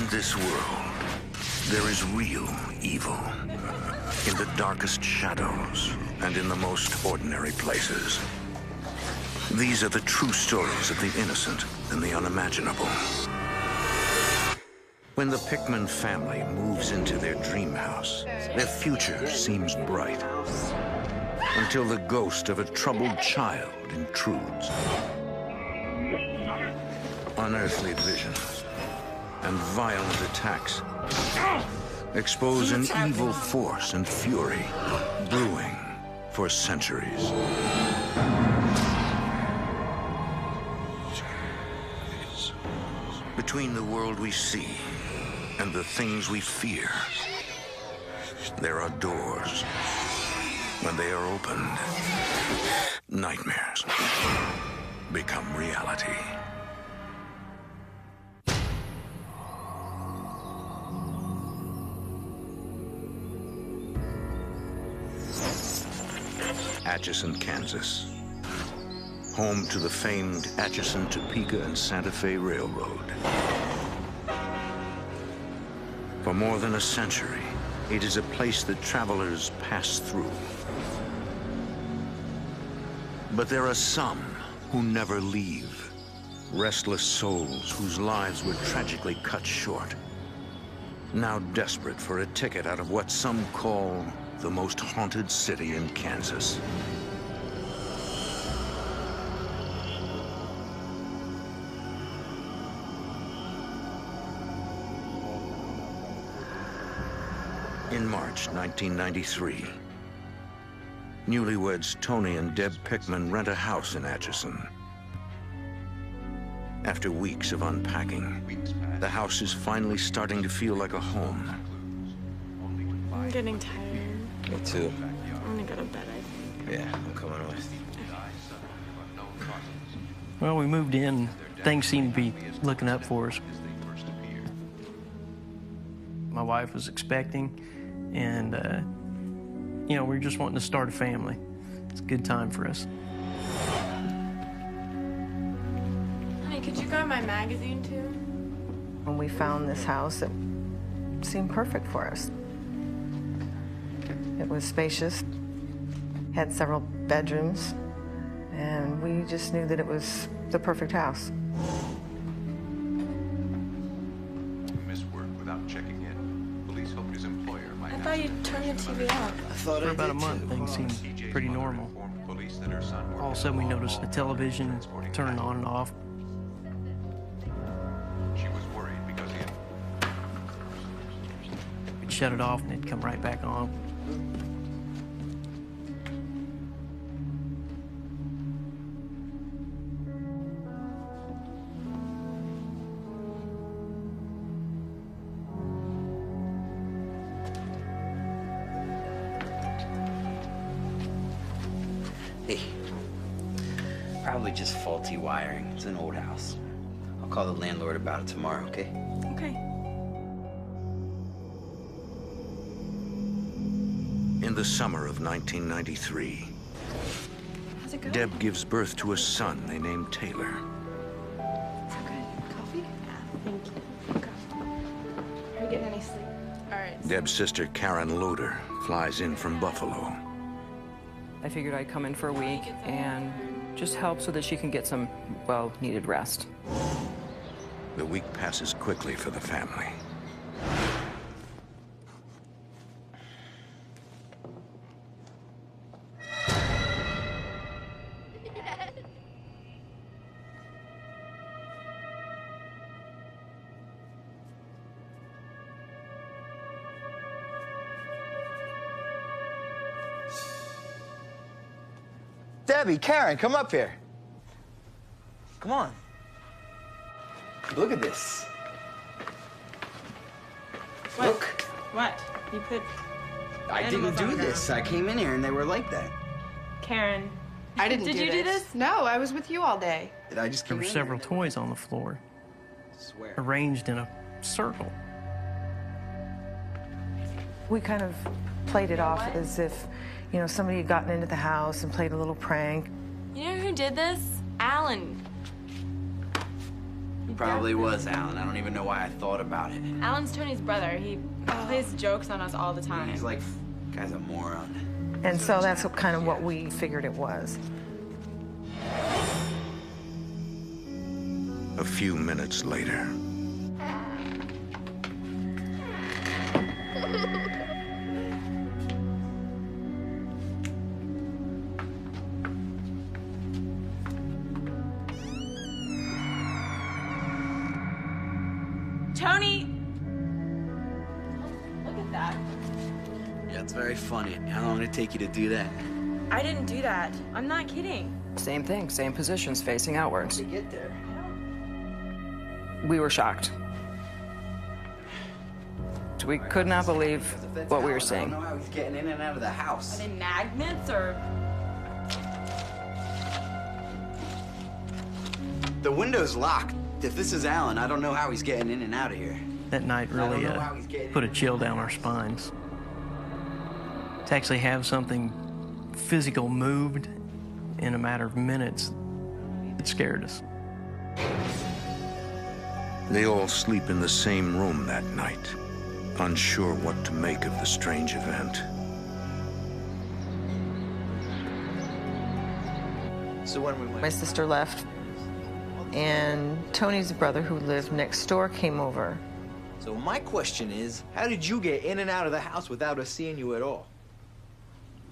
In this world, there is real evil. In the darkest shadows and in the most ordinary places. These are the true stories of the innocent and the unimaginable. When the Pickman family moves into their dream house, their future seems bright. Until the ghost of a troubled child intrudes. Unearthly visions and violent attacks expose an evil force and fury brewing for centuries. Between the world we see and the things we fear, there are doors. When they are opened, nightmares become reality. Atchison, Kansas, home to the famed Atchison, Topeka, and Santa Fe Railroad. For more than a century, it is a place that travelers pass through. But there are some who never leave. Restless souls whose lives were tragically cut short. Now desperate for a ticket out of what some call the most haunted city in Kansas. In March 1993, newlyweds Tony and Deb Pickman rent a house in Atchison. After weeks of unpacking, the house is finally starting to feel like a home. I'm getting tired. Me too. I'm gonna go to bed, I think. Yeah, I'm coming with. Well, we moved in. Things seemed to be looking up for us. My wife was expecting, and, you know, we were just wanting to start a family. It's a good time for us. Honey, could you grab my magazine, too? When we found this house, it seemed perfect for us. It was spacious, had several bedrooms, and we just knew that it was the perfect house. Missed work without checking in. Police hope his employer might. I thought you turned the TV off. I thought For I about a did month, too. things seemed pretty normal. Police that her son worked All of a sudden, we noticed the television turning on and off. She was worried because he had We'd shut it off, and it'd come right back on. Hey, probably just faulty wiring. It's an old house. I'll call the landlord about it tomorrow, okay? Okay. In the summer of 1993, How's it going? Deb gives birth to a son they named Taylor. It's okay. Coffee? Yeah, thank you. Okay. Are you getting any sleep? All right. Deb's sister, Karen Loader, flies in from Buffalo. I figured I'd come in for a week and just help so that she can get some, well, needed rest. The week passes quickly for the family. Debbie, Karen, come up here. Come on. Look at this. What? Look. What? You put I animals didn't on do the this. I came in here and they were like that. Karen. I didn't Did you do this? No, I was with you all day. I just There came were in several here. toys on the floor, I swear. arranged in a circle. We kind of played it off as if, you know, somebody had gotten into the house and played a little prank. You know who did this? Alan. Probably was, Alan. I don't even know why I thought about it. Alan's Tony's brother. He plays jokes on us all the time. He's like, guy's a moron. And so that's kind of what we figured it was. A few minutes later. Tony! Look at that. Yeah, it's very funny. How long did it take you to do that? I didn't do that. I'm not kidding. Same thing, same positions, facing outwards. To get there. We were shocked. We could not believe what we were I seeing. don't know how he's getting in and out of the house. Are they magnets or... The window's locked. If this is Alan, I don't know how he's getting in and out of here. That night really put a chill down our spines. To actually have something physical moved in a matter of minutes, it scared us. They all sleep in the same room that night, unsure what to make of the strange event. So when we went... My sister left, and Tony's brother, who lived next door, came over. So my question is, how did you get in and out of the house without us seeing you at all?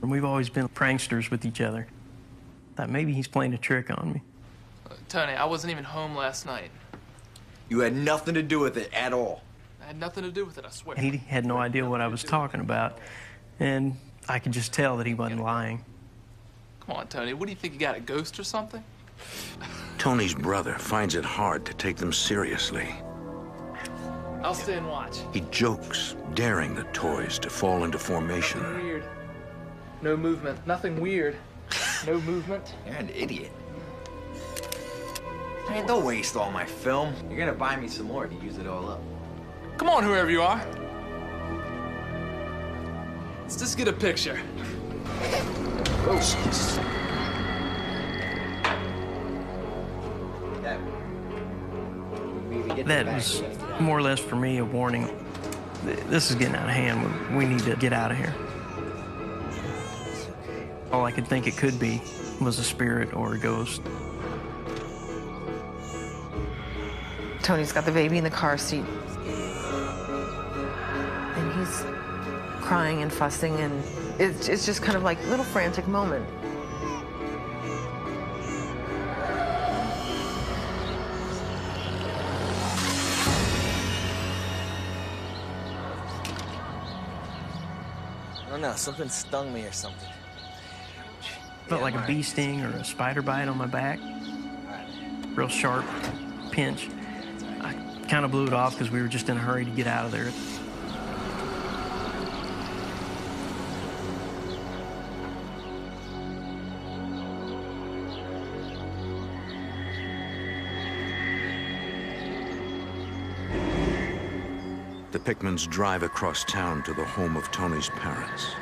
And we've always been pranksters with each other. Thought maybe he's playing a trick on me. Tony, I wasn't even home last night. You had nothing to do with it at all. I had nothing to do with it, I swear. He had no idea what I was talking about, and I could just tell that he wasn't lying. Come on, Tony, what do you think, you got a ghost or something? Tony's brother finds it hard to take them seriously. I'll stay and watch. He jokes, daring the toys to fall into formation. Nothing weird. No movement. Nothing weird. No movement. You're an idiot. Man, don't waste all my film. You're gonna buy me some more if you use it all up. Come on, whoever you are. Let's just get a picture. Oh, Jesus. That was more or less for me a warning. This is getting out of hand. We need to get out of here. All I could think it could be was a spirit or a ghost. Tony's got the baby in the car seat. And he's crying and fussing, and it's just kind of like a little frantic moment. I don't know, something stung me or something. Felt like a bee sting or a spider bite on my back. Real sharp pinch. I kind of blew it off because we were just in a hurry to get out of there. The Pickmans drive across town to the home of Tony's parents.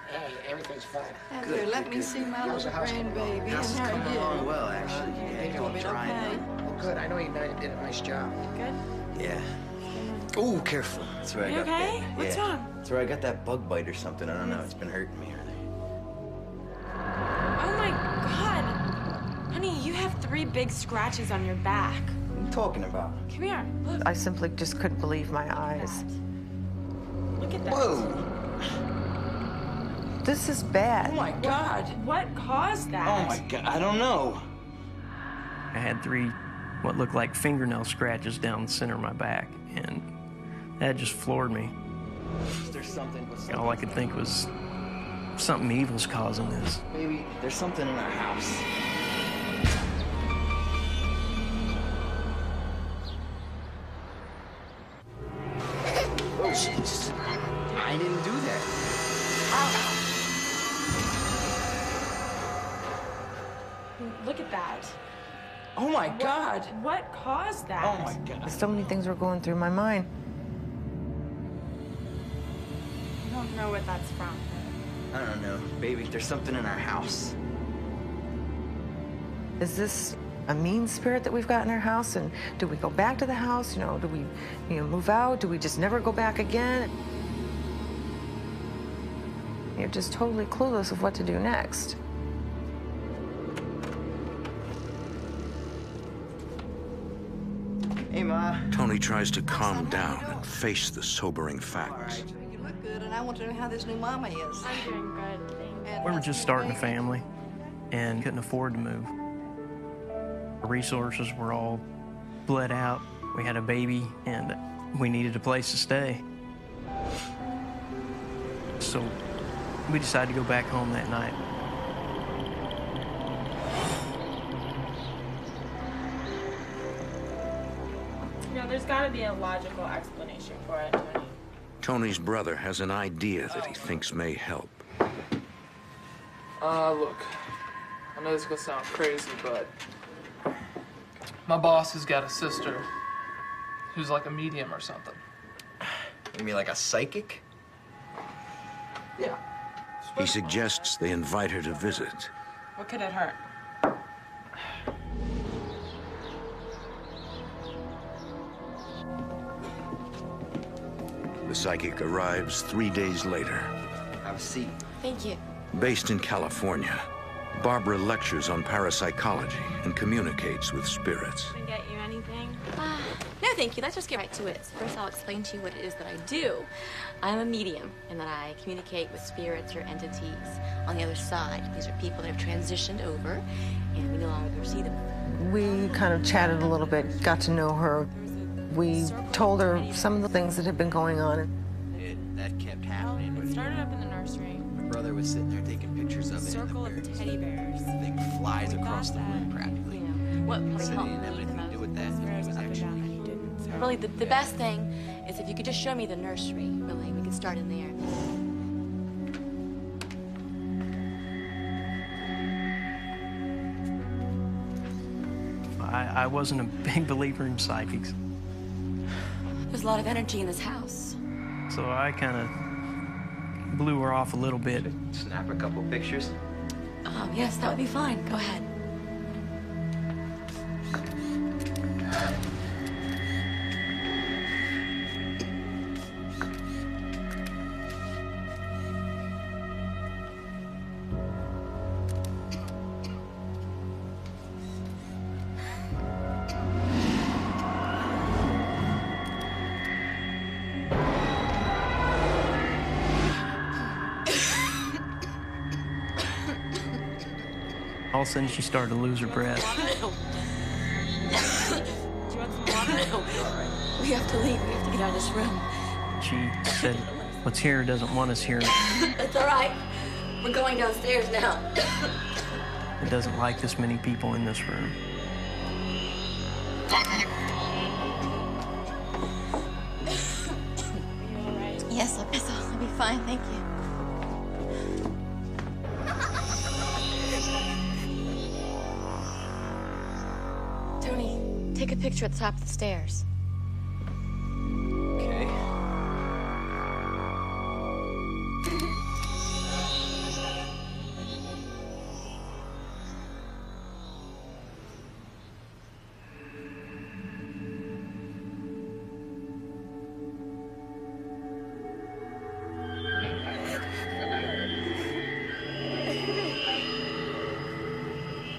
Hey, everything's fine. Heather, let me see my little grandbaby. How's it coming along well, actually? You want me okay? Well, good. I know you did a nice job. Good? Yeah. Ooh, careful. That's where I You got okay? that. What's yeah. wrong? That's where I got that bug bite or something. I don't know. It's been hurting me. Oh my God. Honey, you have 3 big scratches on your back. What are you talking about? Come here, look. I simply just couldn't believe my eyes. Look at that. Whoa! This is bad. Oh my God. What caused that? Oh my God! I don't know. I had 3 what looked like fingernail scratches down the center of my back, and that just floored me. There's something. All I could think was something evil's causing this. Maybe there's something in our house. Oh, Jesus. I didn't do that. Look at that. Oh my God! What caused that? Oh my God! So many things were going through my mind. I don't know what that's from. I don't know, baby. There's something in our house. Is this a mean spirit that we've got in our house? And do we go back to the house? You know, do we, move out? Do we just never go back again? You're just totally clueless of what to do next. Hey, Ma. Tony tries to calm down and face the sobering facts. You look good, and I want to know how this new mama is. I'm doing good, thanks. We were just starting a family and couldn't afford to move. Our resources were all bled out. We had a baby and we needed a place to stay. So we decided to go back home that night. There's got to be a logical explanation for it, Tony. Tony's brother has an idea that he thinks may help. Look, I know this is gonna sound crazy, but my boss has got a sister who's like a medium or something. You mean like a psychic? Yeah. He suggests they invite her to visit. What could it hurt? The psychic arrives 3 days later. Have a seat. Thank you. Based in California, Barbara lectures on parapsychology and communicates with spirits. Can I get you anything? No, thank you. Let's just get right to it. First, I'll explain to you what it is that I do. I'm a medium, and that I communicate with spirits or entities on the other side. These are people that have transitioned over, and we no longer see them. We kind of chatted a little bit, got to know her. We told her some of the things that had been going on. That kept happening. It started up in the nursery. My brother was sitting there taking pictures of it. Circle of teddy bears. The thing flies across the room practically. What Said probably he didn't have helped me the anything to do with that. most It was actually... Really, the best thing is if you could just show me the nursery, really. We could start in there. I wasn't a big believer in psychics, There's a lot of energy in this house. so I kind of blew her off a little bit. Snap a couple pictures. Yes, that would be fine. Go ahead. All of a sudden, she started to lose her breath. Do you want some water? We have to leave. We have to get out of this room. She said, "What's here doesn't want us here. It's all right. We're going downstairs now. It doesn't like this many people in this room." Yes, I'll be fine. Thank you. Tony, take a picture at the top of the stairs. Okay.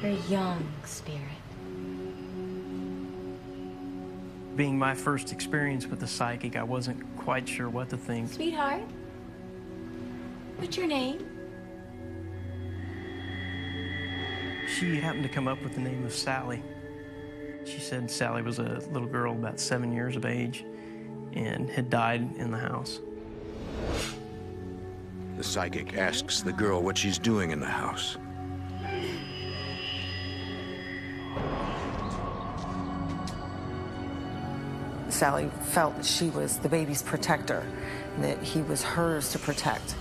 You're a young spirit. Being my first experience with a psychic, I wasn't quite sure what to think. Sweetheart, what's your name? She happened to come up with the name of Sally. She said Sally was a little girl about 7 years of age and had died in the house. The psychic asks the girl what she's doing in the house. Sally felt that she was the baby's protector, and that he was hers to protect.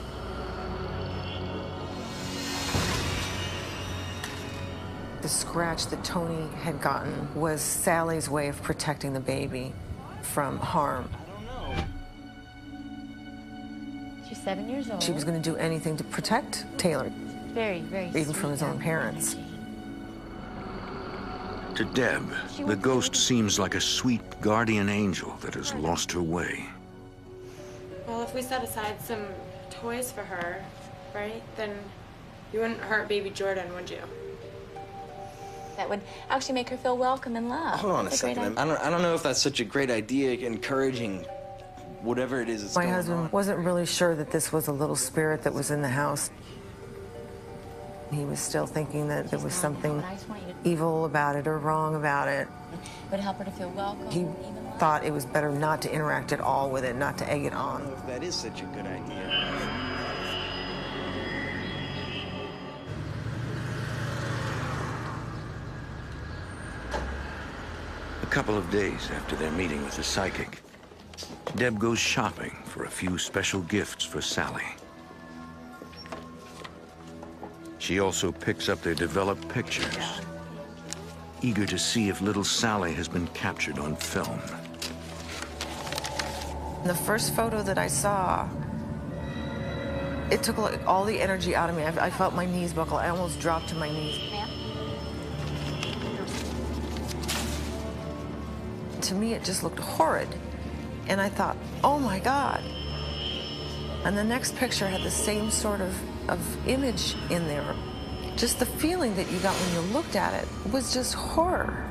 The scratch that Tony had gotten was Sally's way of protecting the baby from harm. Did you say 7 years old. She was going to do anything to protect Taylor, very, very even from his own parents. To Deb, the ghost seems like a sweet guardian angel that has lost her way. Well, if we set aside some toys for her, right, then you wouldn't hurt baby Jordan, would you? That would actually make her feel welcome and loved. Hold on a second. I don't know if that's such a great idea, encouraging whatever it is that's My going husband on. wasn't really sure that this was a little spirit that was in the house. He was still thinking that there was something evil about it or wrong about it. It would help her to feel welcome. He thought it was better not to interact at all with it, not to egg it on. I don't know if that is such a good idea. A couple of days after their meeting with the psychic, Deb goes shopping for a few special gifts for Sally. She also picks up their developed pictures, eager to see if little Sally has been captured on film. The first photo that I saw, it took like all the energy out of me. I felt my knees buckle. I almost dropped to my knees. To me, it just looked horrid. And I thought, oh my God. And the next picture had the same sort of image in there. Just the feeling that you got when you looked at it was just horror.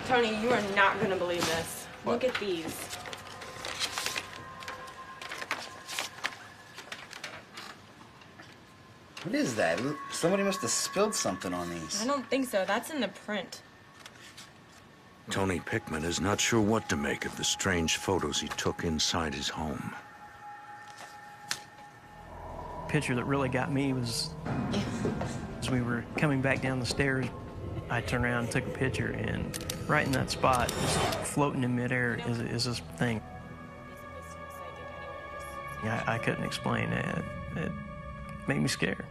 Tony, you are not going to believe this. What? Look at these. What is that? Somebody must have spilled something on these. I don't think so. That's in the print. Tony Pickman is not sure what to make of the strange photos he took inside his home. Picture that really got me was as we were coming back down the stairs, I turned around and took a picture, and right in that spot, just floating in midair is this thing. I couldn't explain it. It made me scared.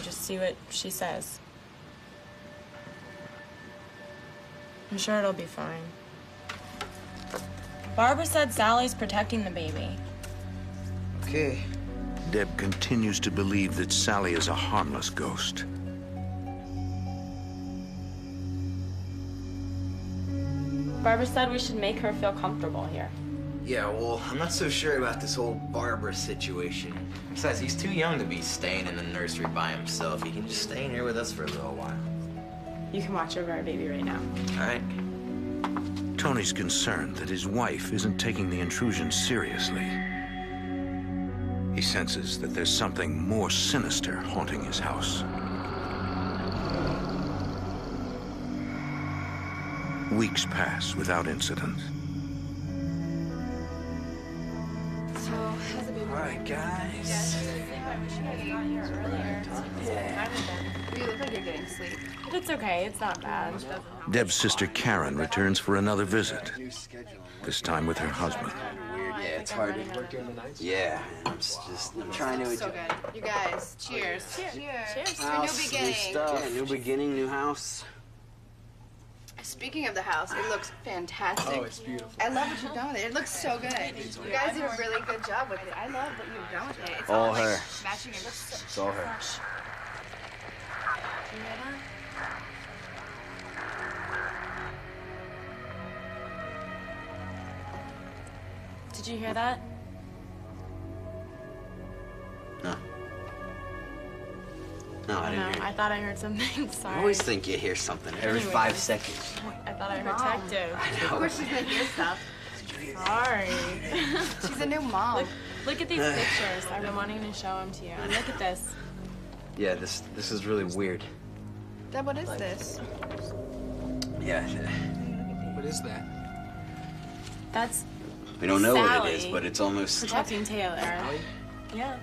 Just see what she says. I'm sure it'll be fine. Barbara said Sally's protecting the baby. Okay. Deb continues to believe that Sally is a harmless ghost. Barbara said we should make her feel comfortable here. Yeah, well, I'm not so sure about this whole Barbara situation. Besides, he's too young to be staying in the nursery by himself. He can just stay in here with us for a little while. You can watch over our baby right now. All right. Tony's concerned that his wife isn't taking the intrusion seriously. He senses that there's something more sinister haunting his house. Weeks pass without incident. So, how's it been? All right, guys. You look like you're getting sleep. But it's okay. It's not bad. Deb's sister Karen returns for another visit, this time with her husband. Yeah, it's hard to work during the nights. Yeah, I'm trying to. So good. You guys, cheers. Cheers. Cheers to a new House, beginning. new stuff. Yeah, new beginning, new house. Speaking of the house, it looks fantastic. Oh, it's beautiful. I love what you've done with it. It looks so good. You guys did a really good job with it. I love what you've done with it. It's All like, her. matching. It looks so It's all her. fresh. You hear that? Did you hear that? No. No, I didn't hear it. I thought I heard something. Sorry. I always think you hear something every 5 seconds. I thought I heard detective. Of course she's gonna hear stuff. Sorry. She's a new mom. Look at these pictures. I've been wanting to show them to you. And look at this. Yeah, this is really weird. Deb, what is this? Yeah. What is that? That's We don't know what Sally it is, but it's almost. protecting Taylor. Yeah.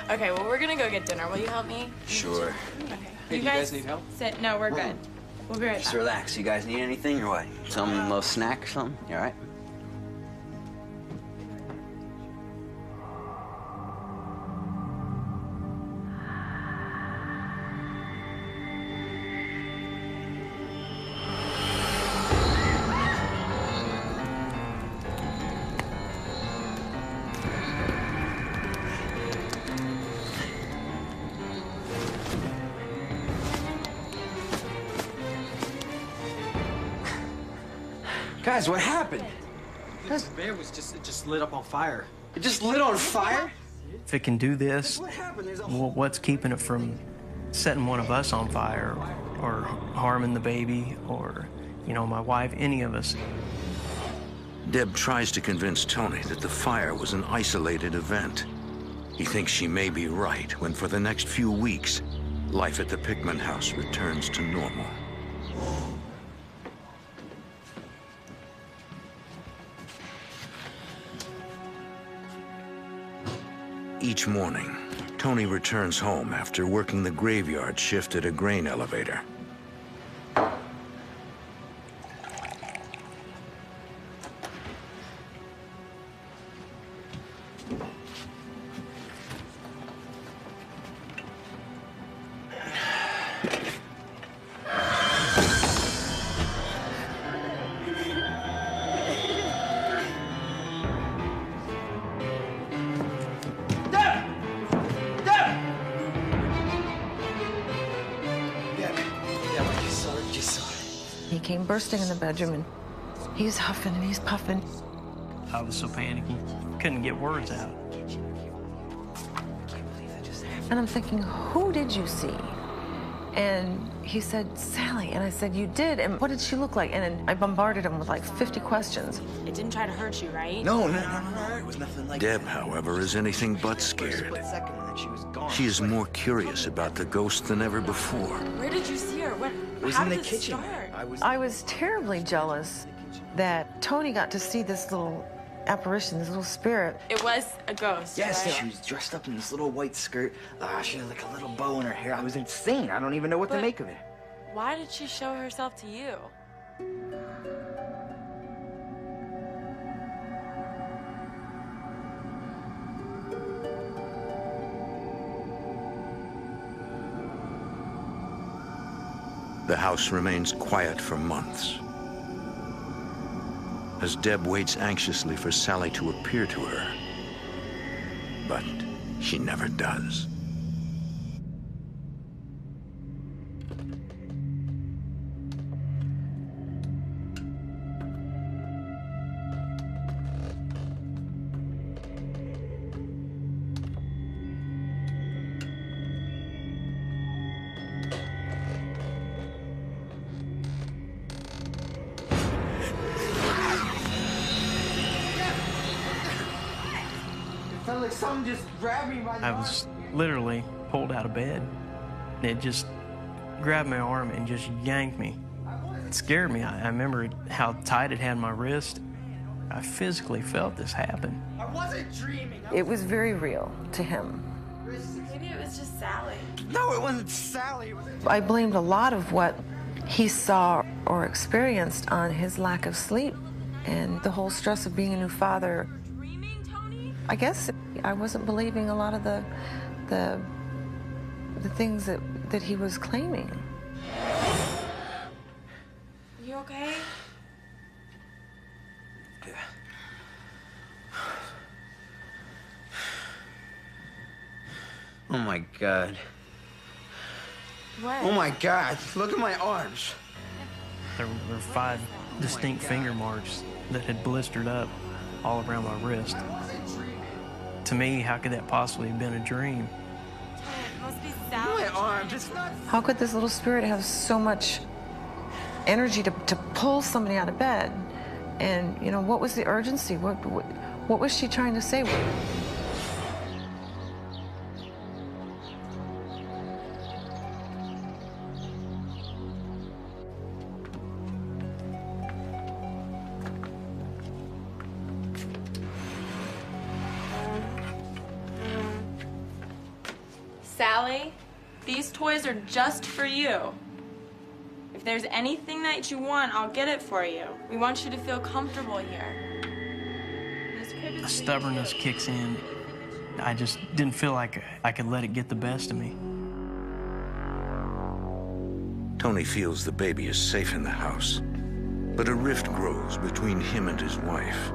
Okay, well, we're gonna go get dinner. Will you help me? Sure. Okay. Hey, do you guys need help? Sit. No, we're good. We'll be right Just back. relax. You guys need anything or what? Some little snack or something? You all right? Guys, what happened? This van was just lit up on fire. It just lit on fire? If it can do this, what's keeping it from setting one of us on fire or harming the baby or, you know, my wife, any of us? Deb tries to convince Tony that the fire was an isolated event. He thinks she may be right when for the next few weeks, life at the Pickman house returns to normal. Each morning, Tony returns home after working the graveyard shift at a grain elevator. He came bursting in the bedroom, and he's huffing and he's puffing. I was so panicky, couldn't get words out. And I'm thinking, who did you see? And he said, Sally. And I said, you did? And what did she look like? And then I bombarded him with like 50 questions. It didn't try to hurt you, right? No. It was nothing like Deb, however, is anything but scared. She is more curious about the ghost than ever before. Where did you see her? What? It was how in the did it kitchen. start? I was terribly jealous that Tony got to see this little apparition, this little spirit. It was a ghost. Yes, right? she was dressed up in this little white skirt. She had like a little bow in her hair. I was insane. I don't even know what to make of it. Why did she show herself to you? The house remains quiet for months. As Deb waits anxiously for Sally to appear to her. But she never does. Like something just grabbed me by the I was literally pulled out of bed. It just grabbed my arm and just yanked me. It scared me. I remember how tight it had my wrist. I physically felt this happen. I wasn't dreaming. It was very real to him. Maybe it was just Sally. No, it wasn't Sally. I blamed a lot of what he saw or experienced on his lack of sleep and the whole stress of being a new father. I guess I wasn't believing a lot of the things that he was claiming. You okay? Yeah. Oh my God. What? Oh my God. Look at my arms. There were 5 distinct finger marks that had blistered up all around my wrist. To me, how could that possibly have been a dream? It must be Sally. My arms. It's not. How could this little spirit have so much energy to pull somebody out of bed? And, you know, what was the urgency? What was she trying to say? Sally, these toys are just for you. If If there's anything that you want, I'll get it for you. We want you to feel comfortable here. The stubbornness kicks in. I just didn't feel like I could let it get the best of me. Tony feels the baby is safe in the house, but a rift grows between him and his wife.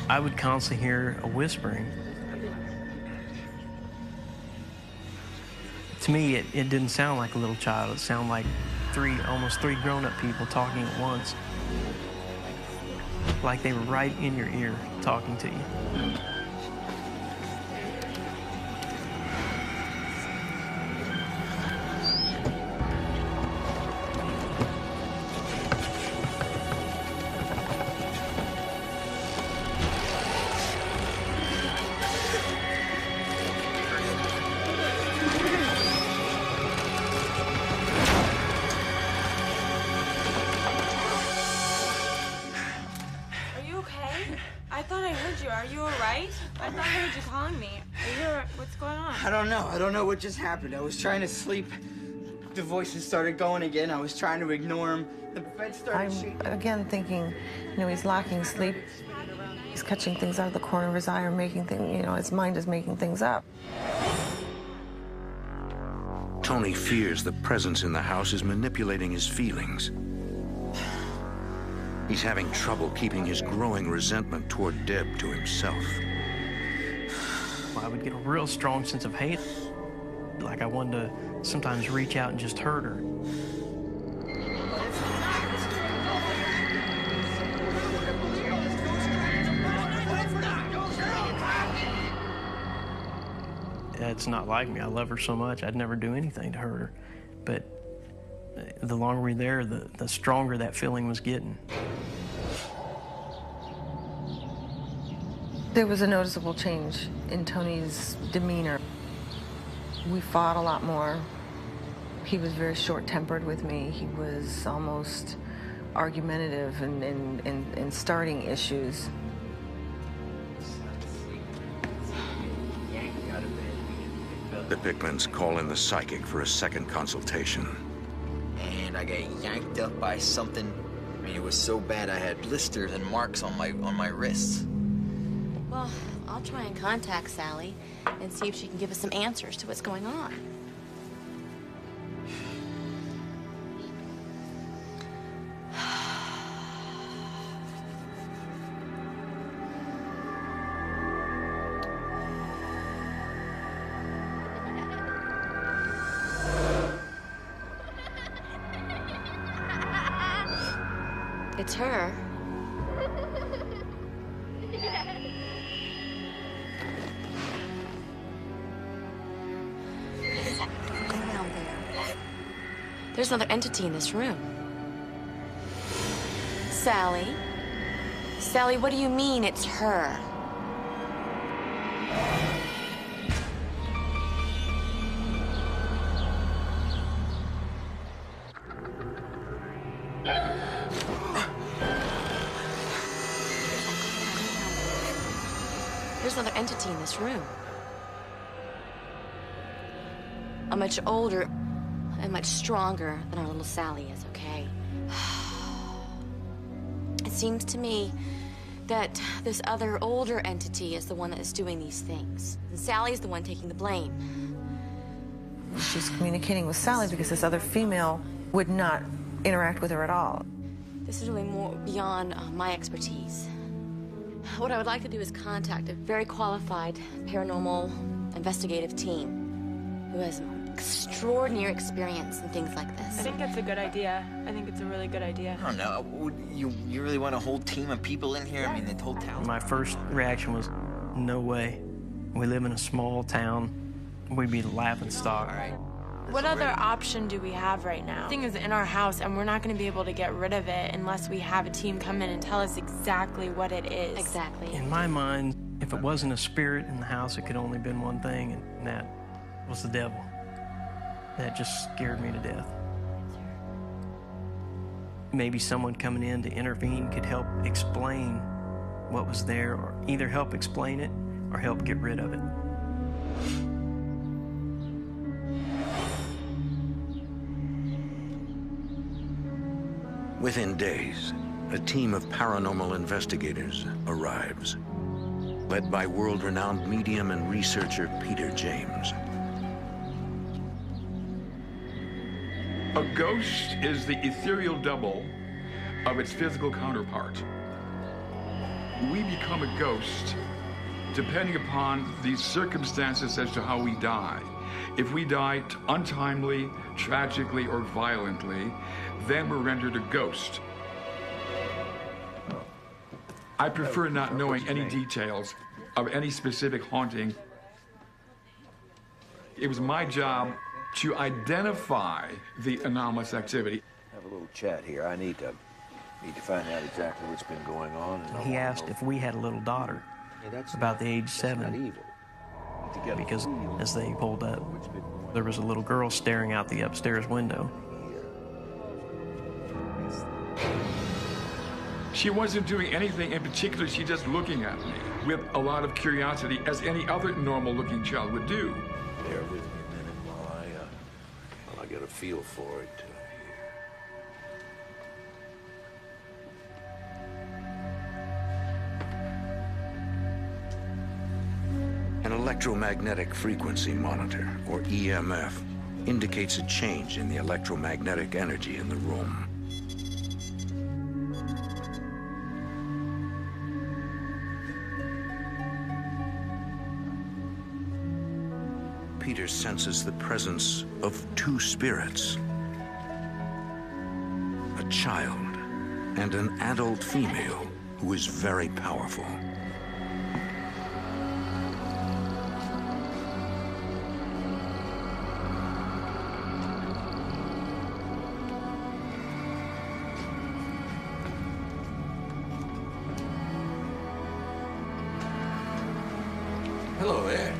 I would constantly hear a whispering. To me, it didn't sound like a little child. It sounded like almost three grown-up people talking at once. Like they were right in your ear talking to you. I don't know what just happened. I was trying to sleep. The voices started going again. I was trying to ignore them. The bed started shaking. I'm again thinking, he's lacking sleep. He's catching things out of the corner of his eye or making things, his mind is making things up. Tony fears the presence in the house is manipulating his feelings. He's having trouble keeping his growing resentment toward Deb to himself. I would get a real strong sense of hate. Like I wanted to sometimes reach out and just hurt her. It's not like me. I love her so much, I'd never do anything to hurt her. But the longer we were there, the stronger that feeling was getting. There was a noticeable change in Tony's demeanor. We fought a lot more. He was very short-tempered with me. He was almost argumentative and starting issues. The Pickmans call in the psychic for a second consultation. And I got yanked up by something. I mean, it was so bad I had blisters and marks on my wrists. Well, I'll try and contact Sally and see if she can give us some answers to what's going on. It's her. There's another entity in this room. Sally? Sally, what do you mean it's her? There's another entity in this room. A much older and much stronger than our little Sally is, okay? It seems to me that this other older entity is the one that is doing these things. And Sally's the one taking the blame. She's communicating with Sally because this other female would not interact with her at all. This is really more beyond my expertise. What I would like to do is contact a very qualified paranormal investigative team who has extraordinary experience in things like this. I think that's a good idea. I think it's a really good idea. I don't know. You really want a whole team of people in here? I mean, the whole town. My first reaction was, no way. We live in a small town. We'd be laughing stock. All right. What other option do we have right now? The thing is in our house, and we're not going to be able to get rid of it unless we have a team come in and tell us exactly what it is. Exactly. In my mind, if it wasn't a spirit in the house, it could only have been one thing, and that was the devil. That just scared me to death. Maybe someone coming in to intervene could help explain what was there, or either help explain it or help get rid of it. Within days, a team of paranormal investigators arrives, led by world-renowned medium and researcher Peter James. A ghost is the ethereal double of its physical counterpart. We become a ghost depending upon the circumstances as to how we die. If we die untimely, tragically, or violently, then we're rendered a ghost. I prefer not knowing any details of any specific haunting. It was my job to identify the anomalous activity. Have a little chat here. I need to find out exactly what's been going on. He asked if we had a little daughter, about the age 7, because as they pulled up, there was a little girl staring out the upstairs window. She wasn't doing anything in particular, she's just looking at me with a lot of curiosity, as any other normal-looking child would do. Bear with me a minute while I get a feel for it. An electromagnetic frequency monitor, or EMF, indicates a change in the electromagnetic energy in the room. Peter senses the presence of 2 spirits, a child and an adult female who is very powerful. Hello there.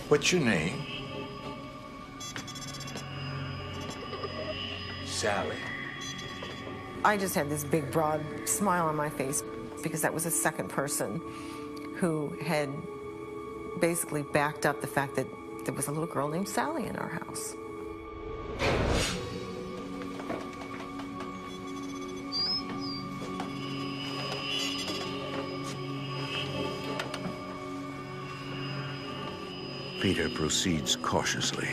What's your name? Sally. I just had this big, broad smile on my face because that was the second person who had basically backed up the fact that there was a little girl named Sally in our house. Peter proceeds cautiously.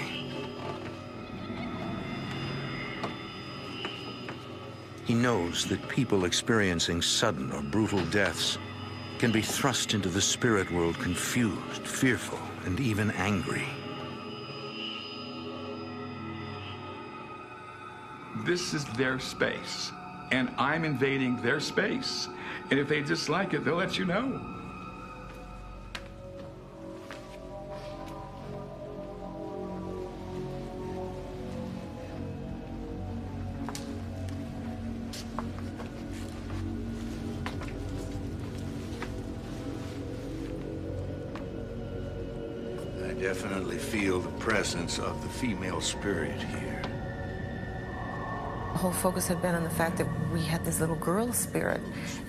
He knows that people experiencing sudden or brutal deaths can be thrust into the spirit world confused, fearful, and even angry. This is their space, and I'm invading their space. And if they dislike it, they'll let you know. I definitely feel the presence of the female spirit here. The whole focus had been on the fact that we had this little girl spirit,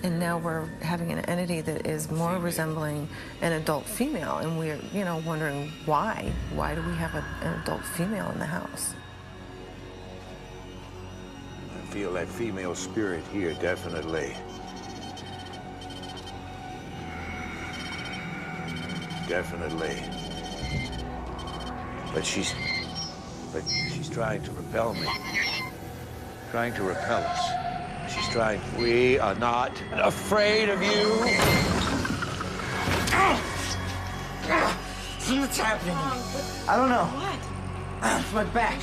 and now we're having an entity that is more resembling an adult female, and we're, you know, wondering why. Why do we have an adult female in the house? I feel that female spirit here, definitely. Definitely. But she's trying to repel me. Trying to repel us. restraint. We are not afraid of you. What's happening? I don't know. What? It's my back.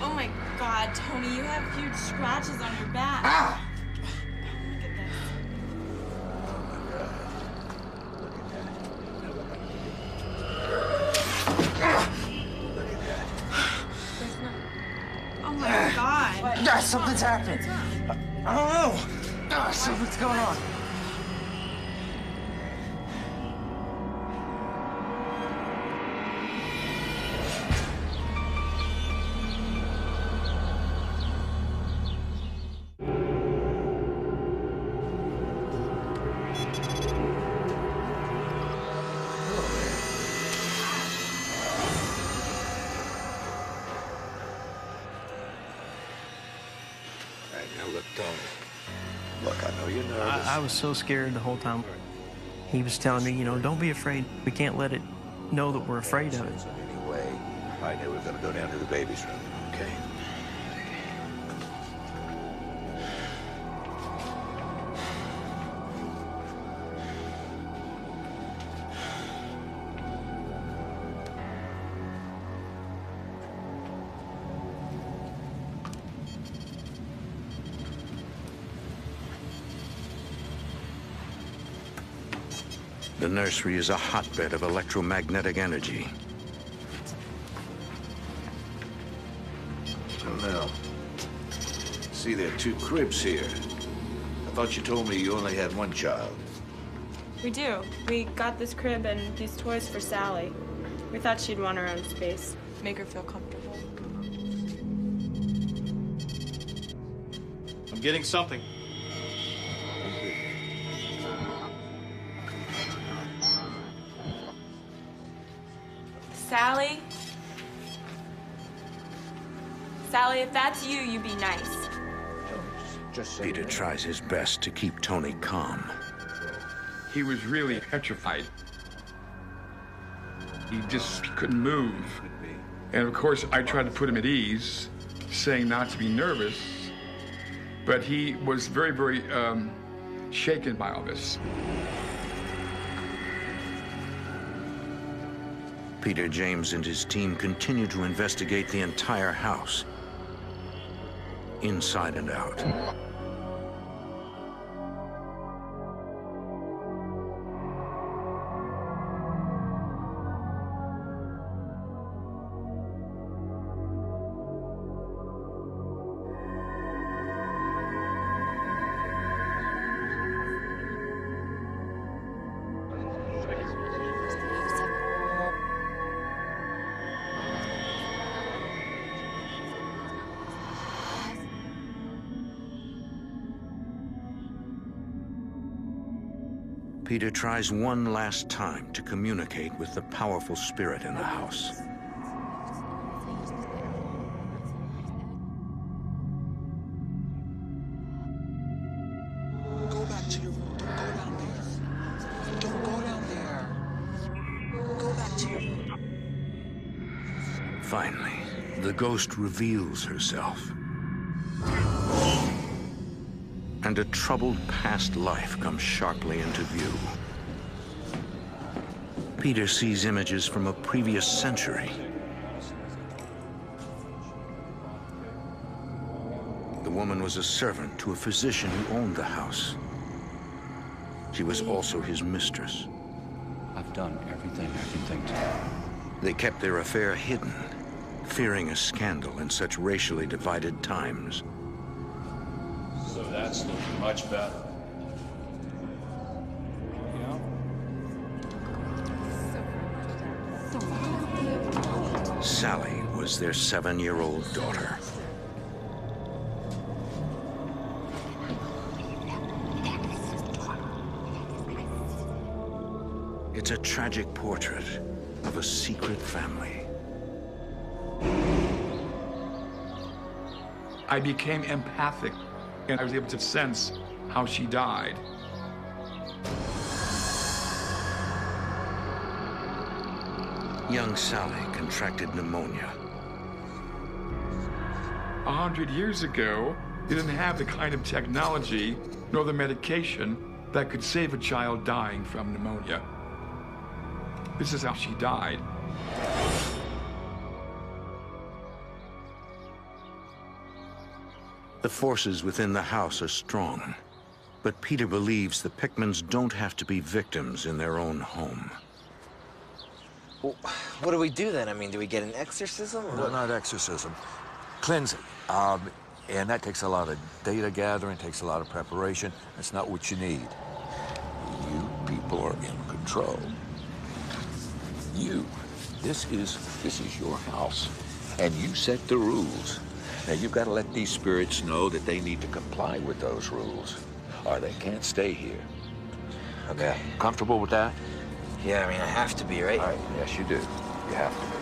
Oh my God, Tony, you have huge scratches on your back. Ah! Look at this. Oh my God. Something's happening. I don't know. Something's going on. Look, I know you're nervous. I was so scared the whole time. He was telling me, you know, don't be afraid. We can't let it know that we're afraid of it. Anyway, I knew we were going to go down to the baby's room, okay? The nursery is a hotbed of electromagnetic energy. So now, see, there are 2 cribs here. I thought you told me you only had 1 child. We do. We got this crib and these toys for Sally. We thought she'd want her own space. Make her feel comfortable. I'm getting something. Sally? Sally, if that's you, you be nice. Peter tries his best to keep Tony calm. He was really petrified. He just couldn't move. And of course, I tried to put him at ease, saying not to be nervous, but he was very, very shaken by all this. Peter, James, and his team continue to investigate the entire house, inside and out. Peter tries one last time to communicate with the powerful spirit in the house. Go back to your room. Don't go down there. Don't go down there. Go back to your room. Finally, the ghost reveals herself. And a troubled past life comes sharply into view. Peter sees images from a previous century. The woman was a servant to a physician who owned the house. She was also his mistress. I've done everything I can think to. They kept their affair hidden, fearing a scandal in such racially divided times. So that's looking much better. Sally was their 7-year-old daughter. It's a tragic portrait of a secret family. I became empathic, and I was able to sense how she died. Young Sally contracted pneumonia. 100 years ago, They didn't have the kind of technology nor the medication that could save a child dying from pneumonia. This is how she died. The forces within the house are strong, but Peter believes the Pickmans don't have to be victims in their own home. Well, what do we do then? I mean, do we get an exorcism? Or No, not exorcism. Cleansing. And that takes a lot of data gathering, takes a lot of preparation. That's not what you need. You people are in control. This is your house, and you set the rules. Now, you've got to let these spirits know that they need to comply with those rules, or they can't stay here. Okay. Comfortable with that? Yeah, I mean, I have to be, right? All right. Yes, you do. You have to be.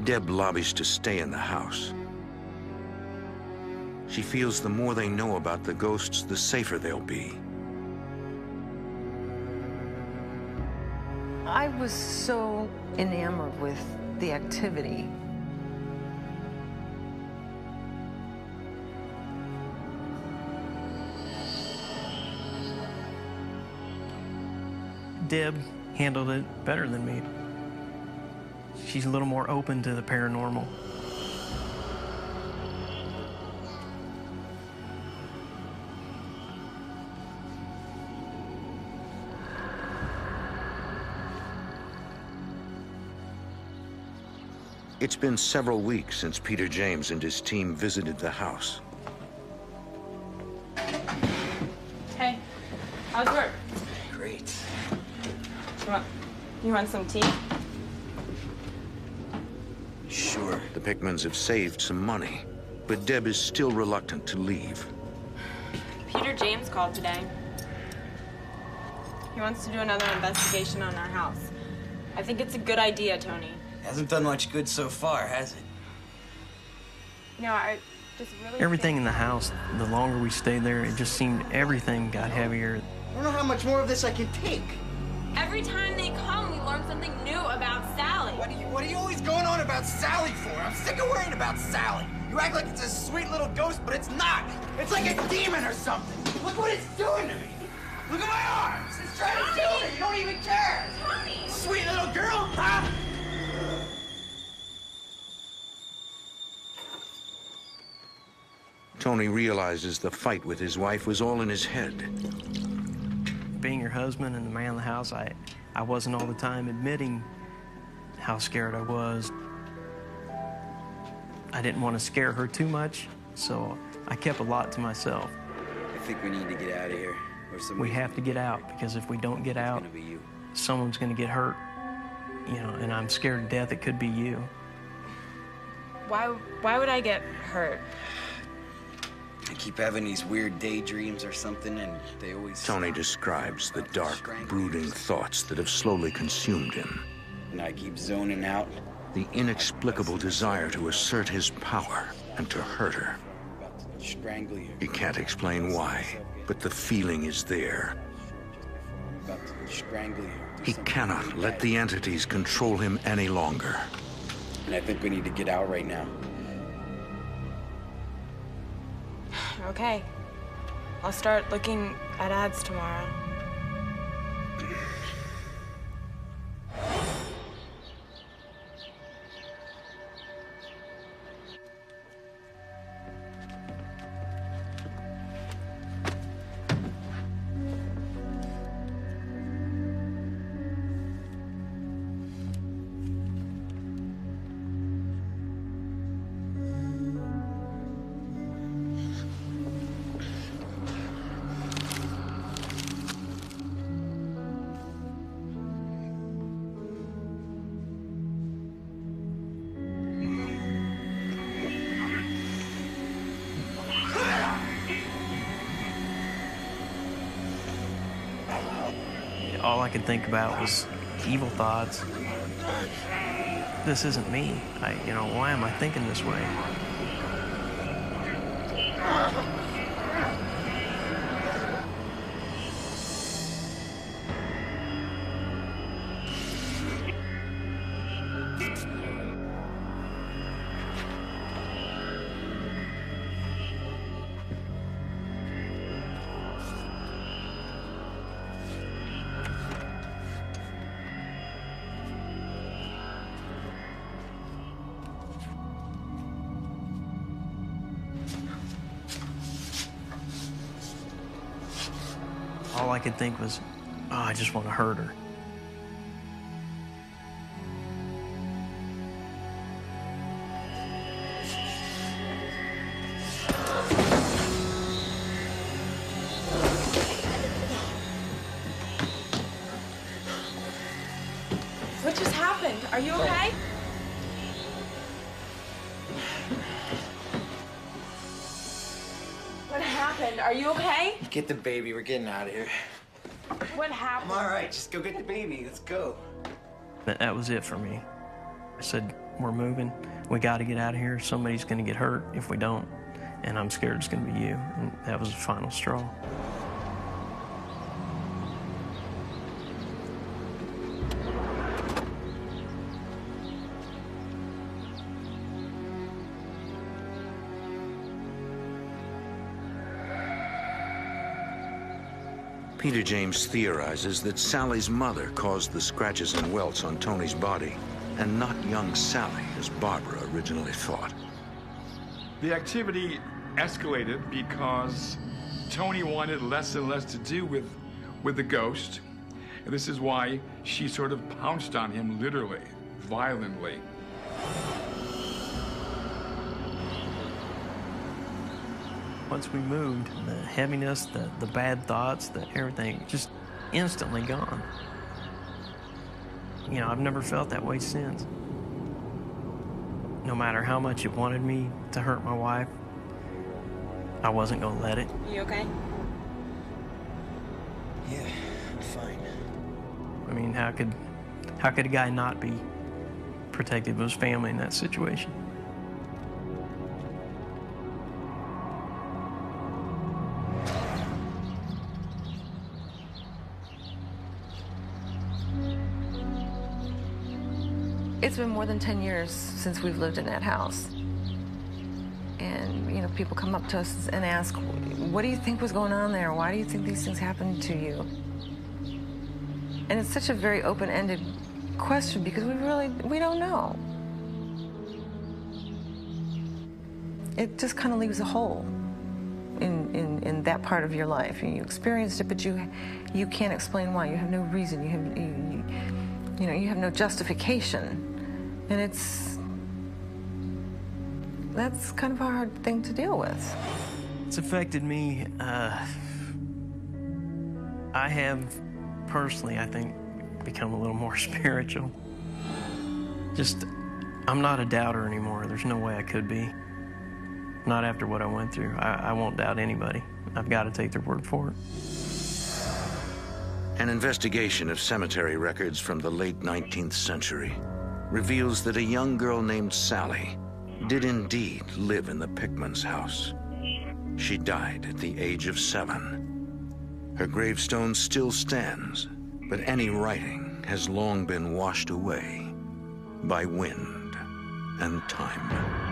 Deb lobbies to stay in the house. She feels the more they know about the ghosts, the safer they'll be. I was so enamored with the activity. Deb handled it better than me. She's a little more open to the paranormal. It's been several weeks since Peter James and his team visited the house. Hey, how's work? Great. You want some tea? Sure. The Pickmans have saved some money, but Deb is still reluctant to leave. Peter James called today. He wants to do another investigation on our house. I think it's a good idea, Tony. Hasn't done much good so far, has it? No, I just really... Everything in the house, the longer we stayed there, it just seemed everything got heavier. I don't know how much more of this I can take. Every time they come, we learn something new about Sally. What are you always going on about Sally for? I'm sick of worrying about Sally. You act like it's a sweet little ghost, but it's not. It's like a demon or something. Look what it's doing to me. Look at my arms. It's trying to kill me. You don't even care. Tony! Sweet little girl, huh? Tony realizes the fight with his wife was all in his head. Being your husband and the man of the house, I wasn't all the time admitting how scared I was. I didn't want to scare her too much, so I kept a lot to myself. I think we need to get out of here. We have to get out, because if we don't get out, someone's going to get hurt. You know, and I'm scared to death it could be you. Why would I get hurt? I keep having these weird daydreams or something, and they always... Tony describes the dark, brooding thoughts that have slowly consumed him. And I keep zoning out. The inexplicable desire to assert his power and to hurt her. Strangle you. He can't explain why, but the feeling is there. About to strangle you. He cannot let the entities control him any longer. And I think we need to get out right now. Okay. I'll start looking at ads tomorrow. all I could think about was evil thoughts. This isn't me. Why am I thinking this way? All I could think was, oh, I just want to hurt her. What just happened? Are you okay? What happened? Are you okay? Get the baby. We're getting out of here. What happened? I'm all right. Just go get the baby. Let's go. That was it for me. I said, we're moving. We got to get out of here. Somebody's going to get hurt if we don't. And I'm scared it's going to be you. And that was the final straw. Peter James theorizes that Sally's mother caused the scratches and welts on Tony's body, and not young Sally, as Barbara originally thought. The activity escalated because Tony wanted less and less to do with the ghost. And this is why she sort of pounced on him, literally, violently. Once we moved, the heaviness, the bad thoughts, everything just instantly gone. I've never felt that way since. No matter how much it wanted me to hurt my wife, I wasn't gonna let it. You okay? Yeah, I'm fine. I mean, how could a guy not be protective of his family in that situation? It's been more than 10 years since we've lived in that house. And, people come up to us and ask, what do you think was going on there? Why do you think these things happened to you? And it's such a very open-ended question because we don't know. It just kind of leaves a hole in that part of your life. You experienced it, but you can't explain why. You have no reason. You have no justification. And that's kind of a hard thing to deal with. It's affected me. I have personally, I think, become a little more spiritual. I'm not a doubter anymore. There's no way I could be. Not after what I went through. I won't doubt anybody. I've got to take their word for it. An investigation of cemetery records from the late 19th century reveals that a young girl named Sally did indeed live in the Pickman's house. She died at the age of 7. Her gravestone still stands, but any writing has long been washed away by wind and time.